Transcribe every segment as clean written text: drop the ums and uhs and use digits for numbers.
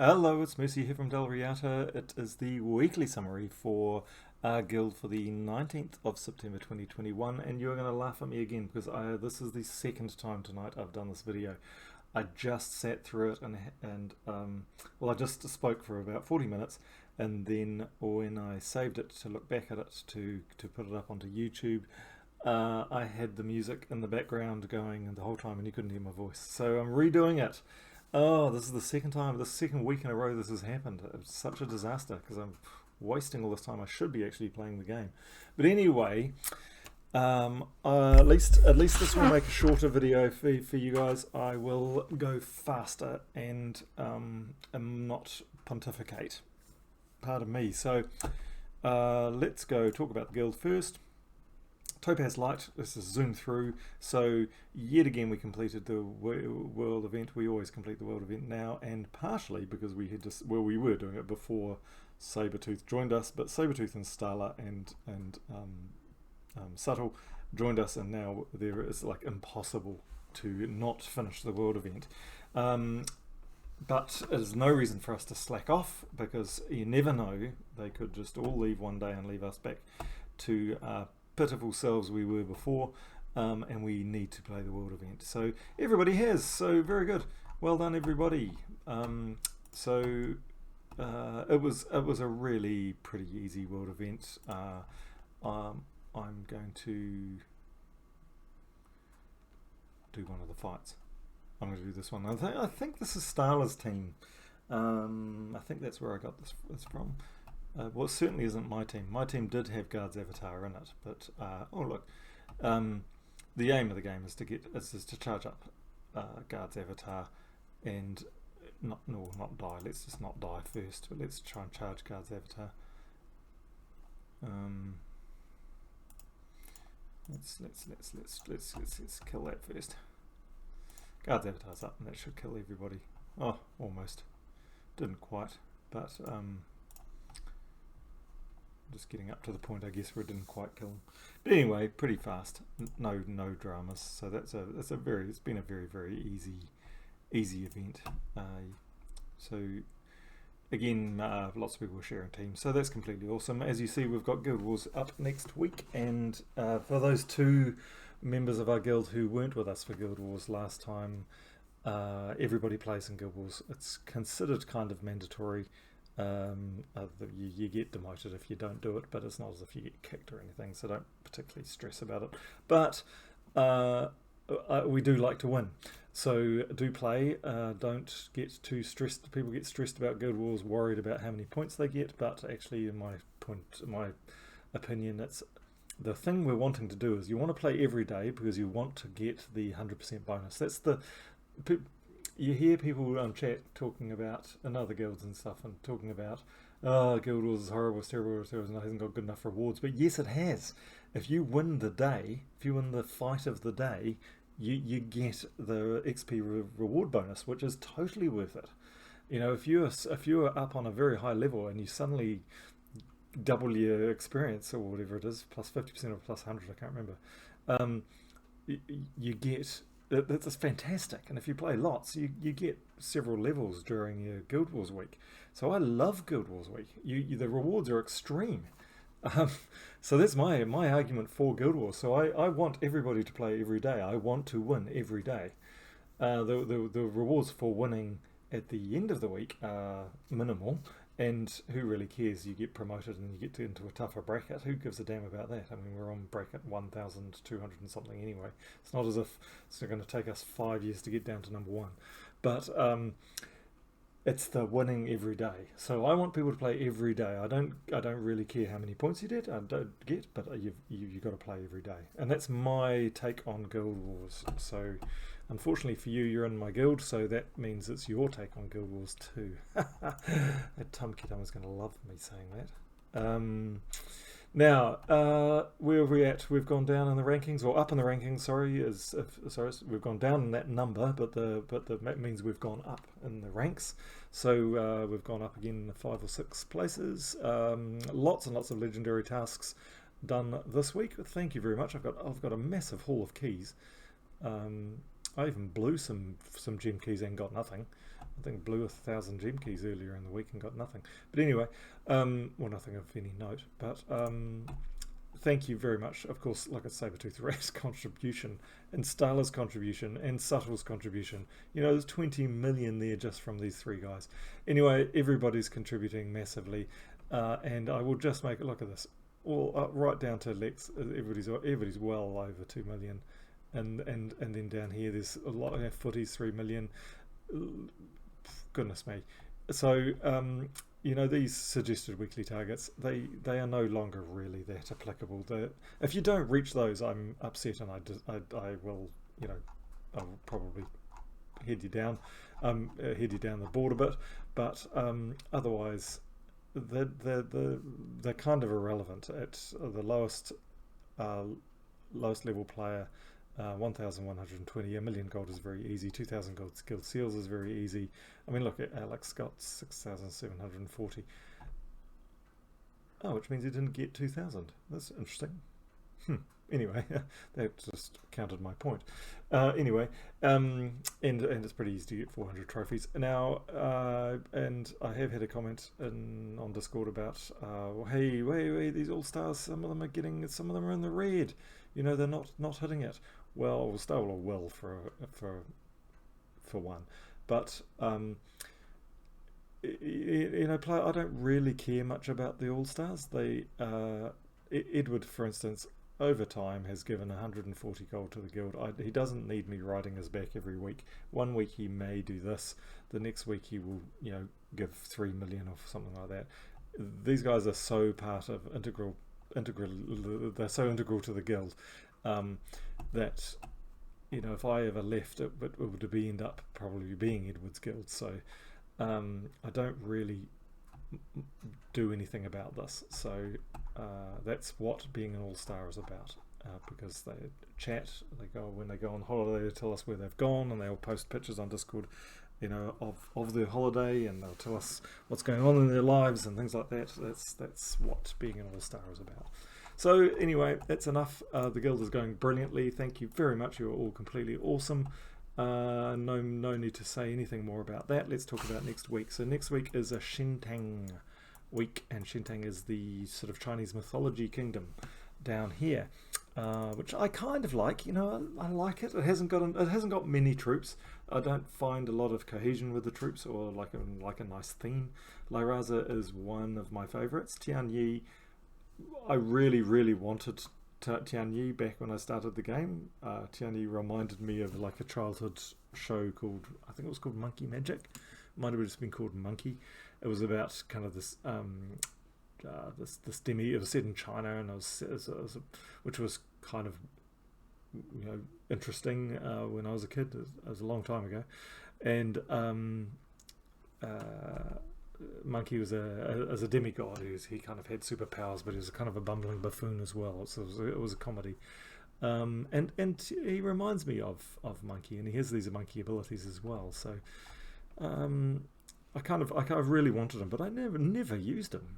Hello, it's Mercy here from Dal Riata. It is the weekly summary for our guild for the 19th of September 2021, and you're going to laugh at me again because this is the second time tonight I've done this video. I just sat through it I just spoke for about 40 minutes, and then when I saved it to look back at it to put it up onto YouTube, I had the music in the background going the whole time and you couldn't hear my voice. So I'm redoing it. Oh, this is the second week in a row this has happened. It's such a disaster because I'm wasting all this time. I should be actually playing the game. But anyway, at least this will make a shorter video for you guys. I will go faster and not pontificate. Pardon me. So let's go talk about the guild first. Topaz Light, this is zoom through, so yet again we completed the world event. We always complete the world event now, and partially because we were doing it before Sabretooth joined us, but Sabretooth and Starla and Subtle joined us, and now it's like impossible to not finish the world event. But there's no reason for us to slack off, because you never know, they could just all leave one day and leave us back to pitiful selves we were before, and we need to play the world event. So everybody has, so very good, well done everybody. It was a really pretty easy world event. I'm going to do one of the fights. I'm going to do this one. I think this is Starla's team. I think that's where I got this from. Well, it certainly isn't my team. My team did have Guard's Avatar in it, but oh look, the aim of the game is to charge up Guard's Avatar and not die. Let's just not die first, but let's try and charge Guard's Avatar. Let's kill that first. Guard's Avatar's up, and that should kill everybody. Oh, almost. Didn't quite, but just getting up to the point, I guess, where it didn't quite kill him. But anyway, pretty fast. No dramas. So it's been a very easy event. So again, lots of people are sharing teams, so that's completely awesome. As you see, we've got Guild Wars up next week, and for those two members of our guild who weren't with us for Guild Wars last time, everybody plays in Guild Wars. It's considered kind of mandatory. You get demoted if you don't do it, but it's not as if you get kicked or anything, so don't particularly stress about it. But we do like to win, so do play. Don't get too stressed. People get stressed about Guild Wars, worried about how many points they get, but actually in my opinion, it's the thing we're wanting to do is you want to play every day because you want to get the 100% bonus. That's the you hear people on chat talking about in other guilds and stuff, and talking about, oh, Guild Wars is horrible, it's terrible, and it hasn't got good enough rewards. But yes, it has. If you win the day, if you win the fight of the day, you get the XP reward bonus, which is totally worth it. You know, if you're up on a very high level and you suddenly double your experience or whatever it is, plus 50% or plus 100, I can't remember. You get. That's fantastic, and if you play lots, you get several levels during your Guild Wars week. So I love Guild Wars week. The rewards are extreme. So that's my argument for Guild Wars. So I want everybody to play every day. I want to win every day. The rewards for winning at the end of the week are minimal, and who really cares? You get promoted and you get into a tougher bracket. Who gives a damn about that? I mean, we're on bracket 1,200 and something anyway. It's not as if it's going to take us 5 years to get down to number one. But it's the winning every day. So I want people to play every day. I don't really care how many points you get. But you've got to play every day. And that's my take on Guild Wars. So unfortunately for you, you're in my guild, so that means it's your take on Guild Wars too. That Tom Kitam is going to love me saying that. Now, where are we at? We've gone down in the rankings, or up in the rankings. Sorry, we've gone down in that number, but that means we've gone up in the ranks. So we've gone up again 5 or 6 places. Lots and lots of legendary tasks done this week. Thank you very much. I've got a massive haul of keys. I even blew some gem keys and got nothing. I think blew 1,000 gem keys earlier in the week and got nothing. But anyway, well, nothing of any note. But thank you very much. Of course, like a Sabertooth Rat's contribution, and Starla's contribution, and Subtle's contribution. You know, there's 20 million there just from these three guys. Anyway, everybody's contributing massively, and I will just make a look at this. All right down to Lex. Everybody's well over 2 million, and then down here there's a lot of footies, 3 million. Goodness me. So you know, these suggested weekly targets, they are no longer really that applicable. If you don't reach those, I'm upset, and I will, you know, I'll probably head you down the board a bit. But otherwise, they're kind of irrelevant. At the lowest level player, 1,120. A million gold is very easy. 2,000 gold skilled seals is very easy. I mean, look at Alex got 6,740. Oh, which means he didn't get 2,000. That's interesting. Anyway, that just counted my point. Anyway, and it's pretty easy to get 400 trophies now. And I have had a comment on Discord about, hey, wait, these all stars. Some of them are in the red. You know, they're not hitting it. Well, still a well for one, but you know, I don't really care much about the all stars. They Edward, for instance, over time has given 140 gold to the guild. He doesn't need me riding his back every week. One week he may do this, the next week he will, you know, give 3 million or something like that. These guys are so integral. They're so integral to the guild that, you know, if I ever left, it would end up probably being Edward's guild. So I don't really do anything about this. So that's what being an all-star is about, because they chat, when they go on holiday, they tell us where they've gone, and they'll post pictures on Discord, you know, of their holiday, and they'll tell us what's going on in their lives and things like that. That's what being an all-star is about. So anyway, that's enough. The guild is going brilliantly. Thank you very much. You are all completely awesome. No need to say anything more about that. Let's talk about next week. So next week is a Shintang week, and Shintang is the sort of Chinese mythology kingdom down here, which I kind of like. You know, I like it. It hasn't got many troops. I don't find a lot of cohesion with the troops, or like a nice theme. Lyraza is one of my favorites. Tianyi, I really wanted Tianyi back when I started the game. Tianyi reminded me of like a childhood show called, I think it was called Monkey Magic. Might have just been called Monkey. It was about kind of this this demi. It was set in China, and which was kind of, you know, interesting when I was a kid. It was a long time ago, and Monkey was as a demigod. He kind of had superpowers, but he was kind of a bumbling buffoon as well. So it was a comedy, and he reminds me of Monkey, and he has these monkey abilities as well. So I kind of really wanted him, but I never used him.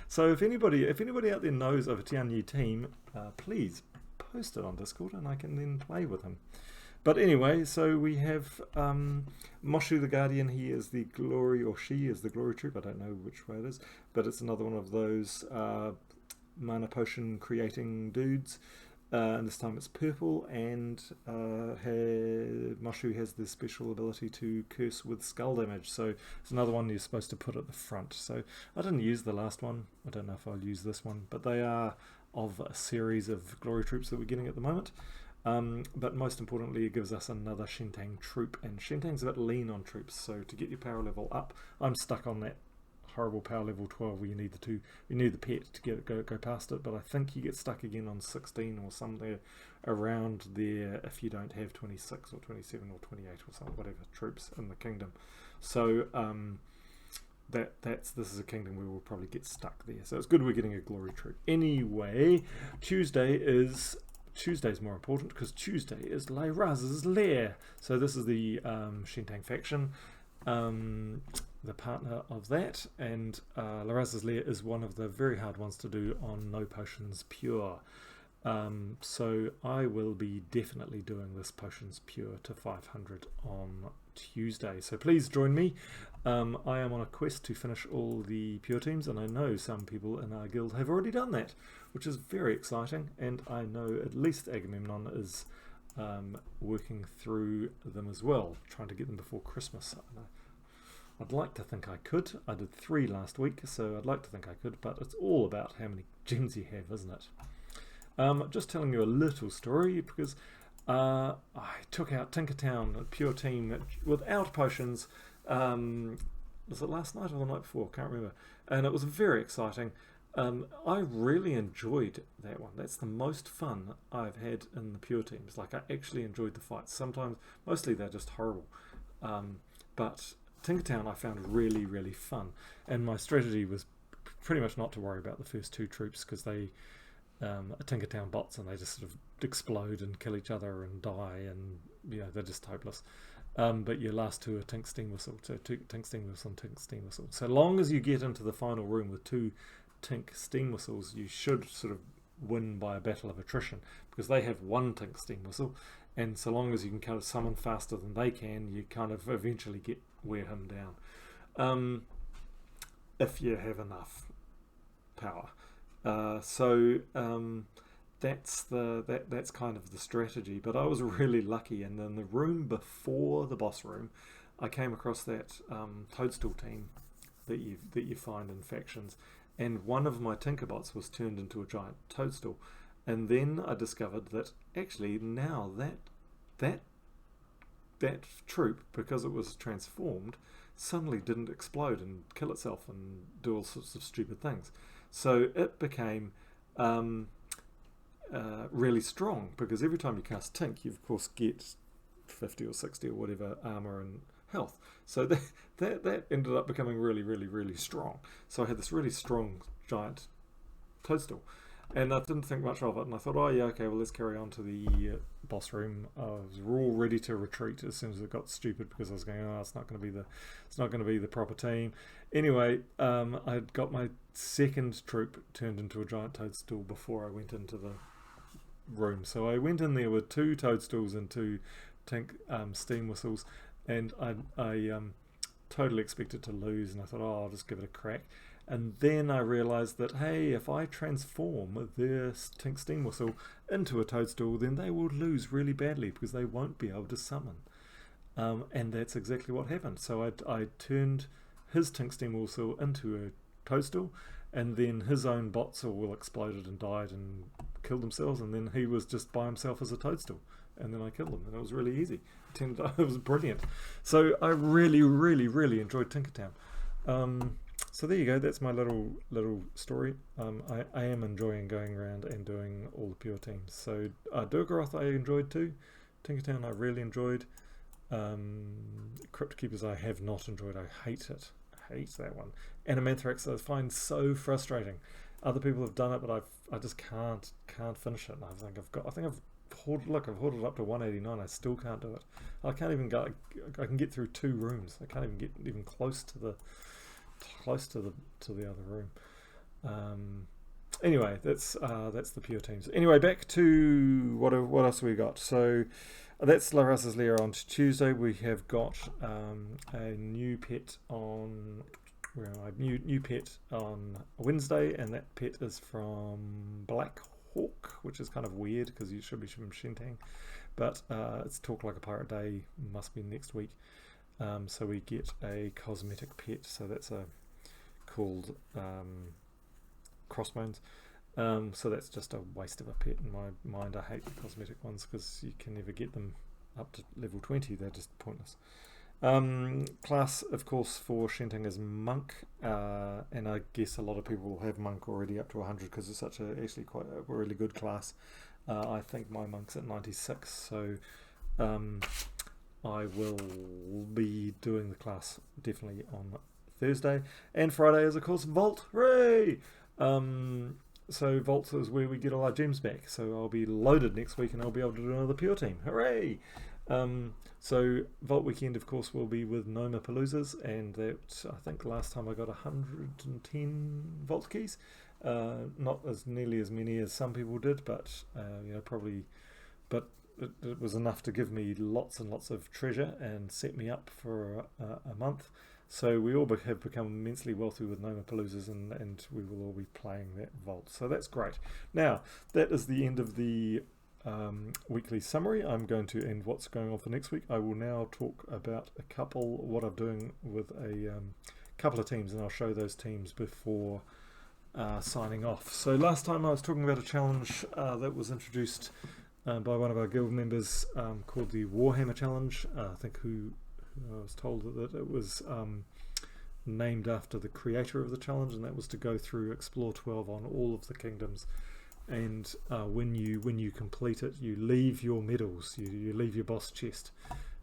So if anybody out there knows of a Tianyi team, please post it on Discord, and I can then play with him. But anyway, so we have Moshu the Guardian. He is the glory, or she is the glory troop. I don't know which way it is, but it's another one of those mana potion creating dudes. And this time it's purple, and Moshu has this special ability to curse with skull damage. So it's another one you're supposed to put at the front. So I didn't use the last one. I don't know if I'll use this one, but they are of a series of glory troops that we're getting at the moment. But most importantly, it gives us another Shintang troop, and Shintang's a bit lean on troops, so to get your power level up, I'm stuck on that horrible power level 12 where you need the pet to get it go past it, but I think you get stuck again on 16 or somewhere around there if you don't have 26 or 27 or 28 or something, whatever troops in the kingdom. So this is a kingdom where we'll probably get stuck there, so it's good we're getting a glory troop. Anyway, Tuesday's more important because Tuesday is Lyraza's lair. So this is the Shintang faction, the partner of that, and Lyraza's lair is one of the very hard ones to do on no potions pure. So I will be definitely doing this Potions Pure to 500 on Tuesday. So please join me. I am on a quest to finish all the Pure teams, and I know some people in our guild have already done that, which is very exciting. And I know at least Agamemnon is working through them as well, trying to get them before Christmas. I'd like to think I could. I did 3 last week, so I'd like to think I could, but it's all about how many gems you have, isn't it? Just telling you a little story, because I took out Tinkertown, a Pure team, without potions. Was it last night or the night before? Can't remember. And it was very exciting. I really enjoyed that one. That's the most fun I've had in the Pure teams. Like, I actually enjoyed the fights. Sometimes, mostly they're just horrible. But Tinkertown I found really, really fun. And my strategy was pretty much not to worry about the first 2 troops, because they are Tinkertown bots, and they just sort of explode and kill each other and die, and they're just hopeless. But your last 2 are Tink Steam Whistle, so Tink Steam Whistle and Tink Steam Whistle. So long as you get into the final room with 2 Tink Steam Whistles, you should sort of win by a battle of attrition, because they have 1 Tink Steam Whistle, and so long as you can kind of summon faster than they can, you kind of eventually wear him down, if you have enough power. That's kind of the strategy. But I was really lucky, and in the room before the boss room, I came across that toadstool team that you find in factions, and one of my Tinkerbots was turned into a giant toadstool. And then I discovered that actually now that troop, because it was transformed, suddenly didn't explode and kill itself and do all sorts of stupid things. So it became really strong, because every time you cast Tink, you of course get 50 or 60 or whatever armor and health. So that ended up becoming really, really, really strong. So I had this really strong giant toadstool, and I didn't think much of it, and I thought, oh yeah, okay, well, let's carry on to the boss room. I was all ready to retreat as soon as it got stupid, because I was going, oh, it's not going to be the proper team. Anyway, I got my second troop turned into a giant toadstool before I went into the room. So I went in there with 2 toadstools and 2 Tink Steam Whistles, and I totally expected to lose, and I thought, oh, I'll just give it a crack. And then I realised that, hey, if I transform their Tink Steam Whistle into a toadstool, then they will lose really badly, because they won't be able to summon. And that's exactly what happened. So I turned his Tink Steam Whistle into a toadstool, and then his own bots all exploded and died and killed themselves, and then he was just by himself as a toadstool. And then I killed him, and it was really easy. It was brilliant. So I really, really, really enjoyed Tinkertown. So there you go. That's my little story. I am enjoying going around and doing all the Pure teams. So Durgaroth I enjoyed too. Tinkertown I really enjoyed. Crypt Keepers I have not enjoyed. I hate it. I hate that one. Animanthrax I find so frustrating. Other people have done it, but I just can't finish it. And I think I've hoarded up to 189. I still can't do it. I can't even go. I can get through 2 rooms. I can't even get even close to the other room. Anyway, that's the Pure teams. Anyway, back to what else we got. So that's La Raza's Lair on Tuesday. We have got a new pet on new pet on Wednesday, and that pet is from Black Hawk, which is kind of weird because it should be from Shintang, but it's Talk Like a Pirate Day, must be next week. So we get a cosmetic pet, so that's called Crossbones. So that's just a waste of a pet in my mind. I hate the cosmetic ones because you can never get them up to level 20. They're just pointless. Class, of course, for Shintang is Monk, and I guess a lot of people will have Monk already up to 100 because it's actually quite a really good class. I think my Monk's at 96, so I will be doing the class definitely on Thursday. And Friday is, of course, Vault. Hooray! So Vault is where we get all our gems back. So I'll be loaded next week and I'll be able to do another Pure team. Hooray! So Vault weekend, of course, will be with Noma Paloozas, and that I think last time I got 110 Vault keys, Not as nearly as many as some people did, but probably. But it was enough to give me lots and lots of treasure and set me up for a month. So we all have become immensely wealthy with Nomapaloozas, and we will all be playing that vault. So that's great. Now, that is the end of the weekly summary. I'm going to end what's going on for next week. I will now talk about what I'm doing with a couple of teams, and I'll show those teams before signing off. So last time I was talking about a challenge that was introduced by one of our guild members called the Warhammer Challenge. I think I was told that it was named after the creator of the challenge, and that was to go through Explore 12 on all of the kingdoms. And when you complete it, you leave your medals, you leave your boss chest,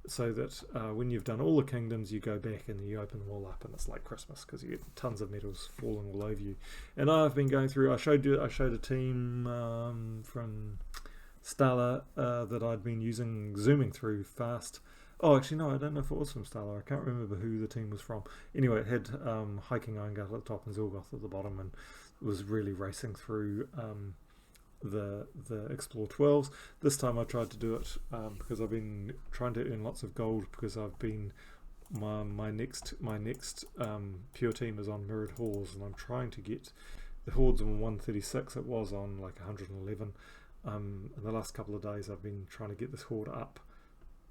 so that when you've done all the kingdoms, you go back and you open them all up, and it's like Christmas because you get tons of medals falling all over you. And I've been going through. I showed a team from Stala that I'd been zooming through fast. Oh, actually no, I don't know if it was from Stala. I can't remember who the team was from. Anyway, it had Hiking Iron Gut at the top and Zilgoth at the bottom, and was really racing through the Explore 12s. This time I tried to do it because I've been trying to earn lots of gold, because I've been my next pure team is on Mirrored Halls, and I'm trying to get the Hordes on 136. It was on like 111. In the last couple of days I've been trying to get this horde up.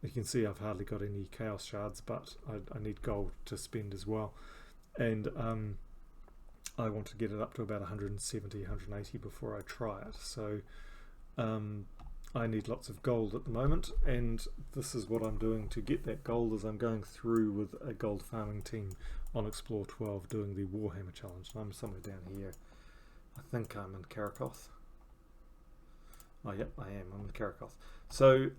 You can see I've hardly got any chaos shards, but I need gold to spend as well, and I want to get it up to about 170, 180 before I try it. So I need lots of gold at the moment, and this is what I'm doing to get that gold. As I'm going through with a gold farming team on Explore 12 doing the Warhammer Challenge. And I'm somewhere down here. I think I'm in Karakoth. Oh, yep, I am. I'm in Karakoth. So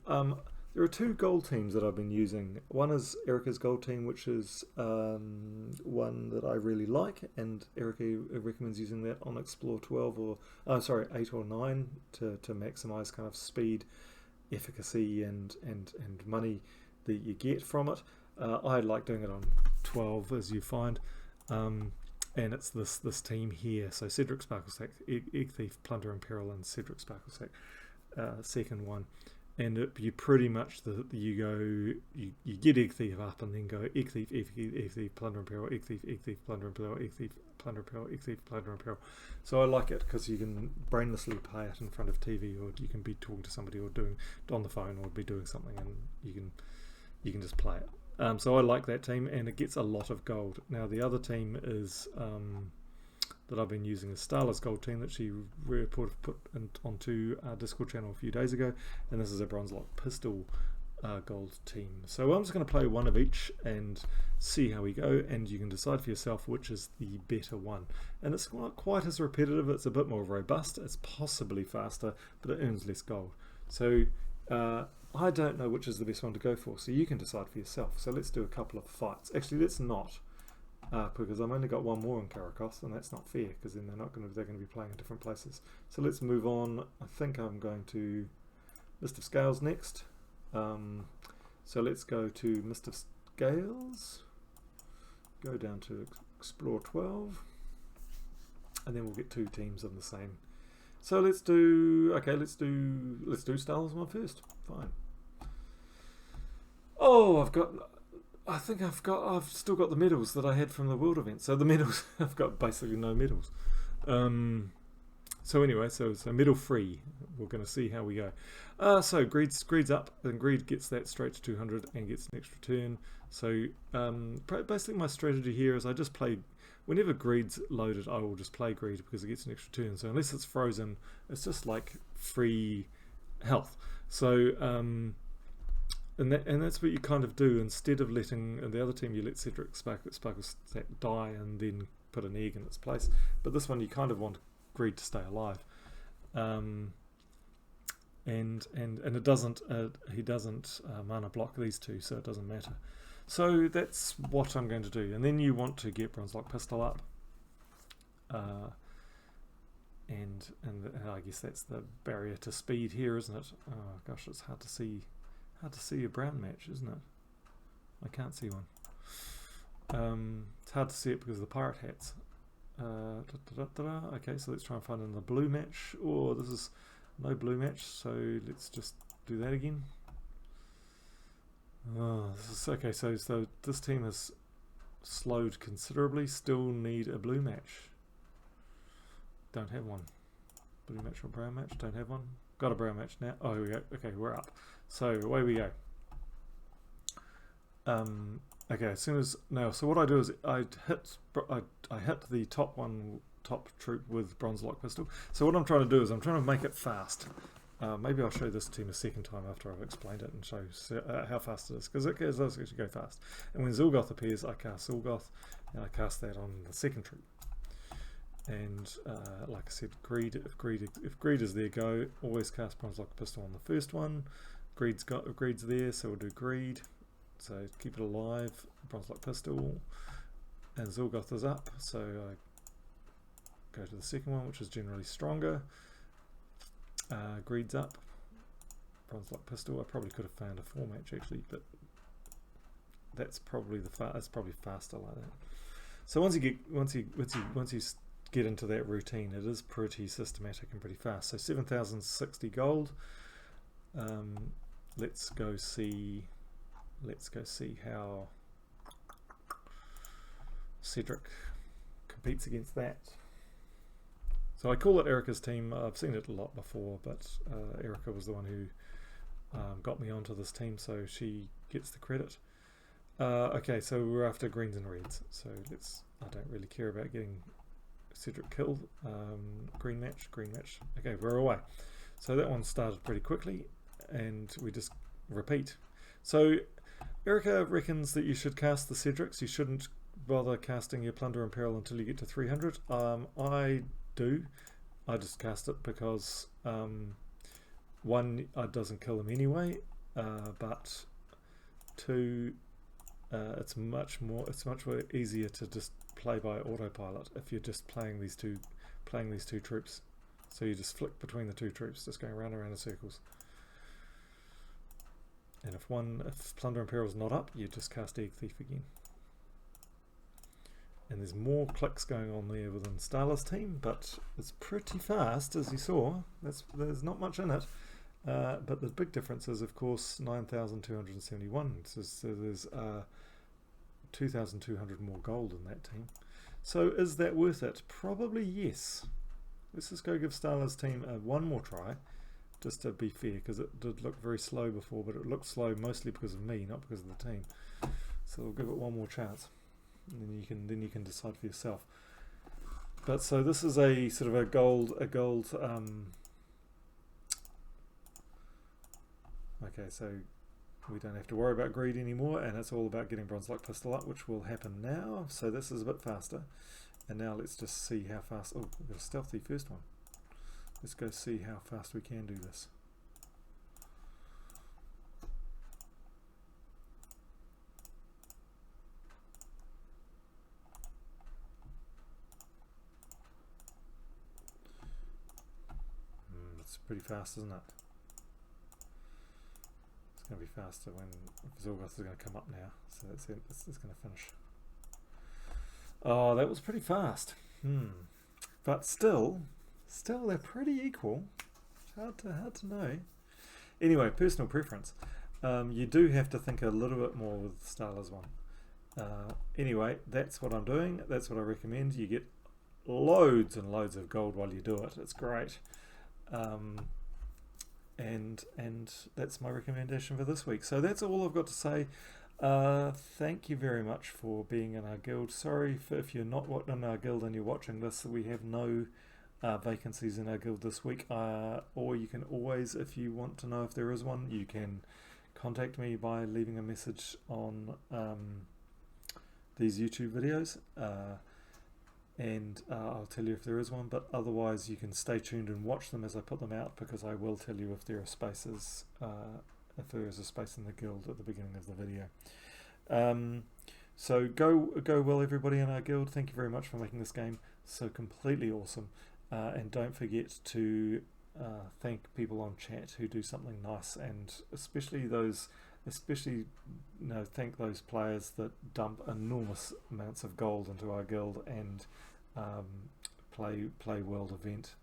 there are two gold teams that I've been using. One is Erica's gold team, which is one that I really like, and Erica recommends using that on Explore 12 or 8 or 9 to maximize kind of speed, efficacy, and money that you get from it. I like doing it on 12, as you find, and it's this team here. So Cedric Sparklesack, Egg Thief, Plunder and Peril, and Cedric Sparklesack, second one. And you pretty much you get Egg Thief up, and then go Egg Thief, Egg Thief, Plunder and Peril, Egg Thief, Plunder and Peril, Egg Thief, Plunder and Peril, Egg Thief, Plunder and Peril. So I like it because you can brainlessly play it in front of TV, or you can be talking to somebody, or doing on the phone, or be doing something, and you can just play it. So I like that team, and it gets a lot of gold. Now the other team is that I've been using is Starla's gold team that she put onto our Discord channel a few days ago, and this is a Bronze Lock Pistol gold team. So I'm just going to play one of each and see how we go, and you can decide for yourself which is the better one. And it's not quite as repetitive, it's a bit more robust, it's possibly faster, but it earns less gold. So I don't know which is the best one to go for, so you can decide for yourself. So let's do a couple of fights. Actually, let's not. Because I've only got one more in Karakoth, and that's not fair, because then they're going to be playing in different places. So let's move on. I think I'm going to Mist of Scales next. So let's go to Mist of Scales, go down to Explore 12, and then we'll get two teams on the same. So let's do Starless one first. Fine. Oh, I've still got the medals that I had from the World event. So the medals, I've got basically no medals. So anyway, so it's a medal free. We're going to see how we go. So Greed's up, and Greed gets that straight to 200 and gets an extra turn. So basically my strategy here is I just play, whenever Greed's loaded, I will just play Greed because it gets an extra turn. So unless it's frozen, it's just like free health. So and that's what you kind of do. Instead of letting the other team, you let Cedric Sparklesack die and then put an egg in its place. But this one, you kind of want Greed to stay alive, and it doesn't. He doesn't mana block these two, so it doesn't matter. So that's what I'm going to do. And then you want to get Bronze Lock Pistol up, and I guess that's the barrier to speed here, isn't it? Oh gosh, it's hard to see. Hard to see a brown match, isn't it? I can't see one. It's hard to see it because of the pirate hats. Okay, so let's try and find another blue match. Oh, this is no blue match, so let's just do that again. Oh, this is okay. So this team has slowed considerably. Still need a blue match. Don't have one. Blue match or brown match? Don't have one. Got a brown match now. Oh, here we go. Okay, we're up. So away we go. Okay, as soon as now, so what I do is I hit the top troop with bronze lock pistol. So what I'm trying to do is I'm trying to make it fast. Maybe I'll show this team a second time after I've explained it and show how fast it is, because it does actually go fast. And when Zilgoth appears, I cast Zilgoth, and I cast that on the second troop. And like I said, greed. If greed is there, go. Always cast bronze lock pistol on the first one. Greed's there, so we'll do greed. So keep it alive. Bronze lock pistol, and Zilgoth is up. So I go to the second one, which is generally stronger. Greed's up. Bronze lock pistol. I probably could have found a 4 match actually, but that's probably that's probably faster like that. So once you get into that routine, it is pretty systematic and pretty fast. So 7,060 gold. Let's go see how Cedric competes against that. So I call it Erica's team. I've seen it a lot before, but Erica was the one who got me onto this team, so she gets the credit. Okay, so we're after greens and reds. So I don't really care about getting Cedric killed. Green match. Okay, we're away. So that one started pretty quickly, and we just repeat. So Erica reckons that you should cast the Cedrics. You shouldn't bother casting your Plunder and Peril until you get to 300. I do. I just cast it because one, it doesn't kill them anyway, but two, it's much more easier to just play by autopilot if you're just playing these two troops. So you just flick between the two troops, just going round and round in circles. And if Plunder and Peril is not up, you just cast Egg Thief again. And there's more clicks going on there within Starla's team, but it's pretty fast, as you saw. There's not much in it. But the big difference is, of course, 9,271. So there's 2,200 more gold in that team. So is that worth it? Probably yes. Let's just go give Starla's team one more try, just to be fair, because it did look very slow before, but it looked slow mostly because of me, not because of the team. So we'll give it one more chance, and then you can decide for yourself. But so this is a sort of a gold. Okay, so we don't have to worry about greed anymore, and it's all about getting bronze lock pistol up, which will happen now. So this is a bit faster. And now let's just see how fast. Oh, we've got a stealthy first one. Let's go see how fast we can do this. It's pretty fast, isn't it? It's going to be faster when Zilgoth is going to come up now. So that's it. It's going to finish. Oh, that was pretty fast. But still they're pretty equal. Hard to know. Anyway, personal preference. You do have to think a little bit more with Starla's one. Anyway, that's what I'm doing. That's what I recommend. You get loads and loads of gold while you do it. It's great. And that's my recommendation for this week. So that's all I've got to say. Thank you very much for being in our guild. Sorry if you're not in our guild and you're watching this, we have no vacancies in our guild this week, or you can always, if you want to know if there is one, you can contact me by leaving a message on these YouTube videos, and I'll tell you if there is one. But otherwise you can stay tuned and watch them as I put them out, because I will tell you if there are spaces, if there is a space in the guild at the beginning of the video. So go well, everybody in our guild. Thank you very much for making this game so completely awesome, and don't forget to thank people on chat who do something nice, and especially thank those players that dump enormous amounts of gold into our guild and play world event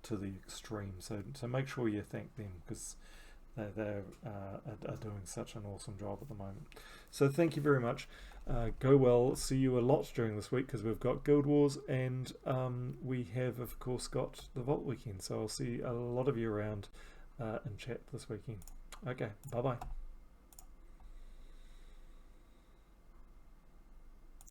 to the extreme. So make sure you thank them, because they are doing such an awesome job at the moment. So thank you very much. Go well. See you a lot during this week, because we've got Guild Wars, and we have of course got the Vault weekend. So I'll see a lot of you around in chat this weekend. Okay, bye bye.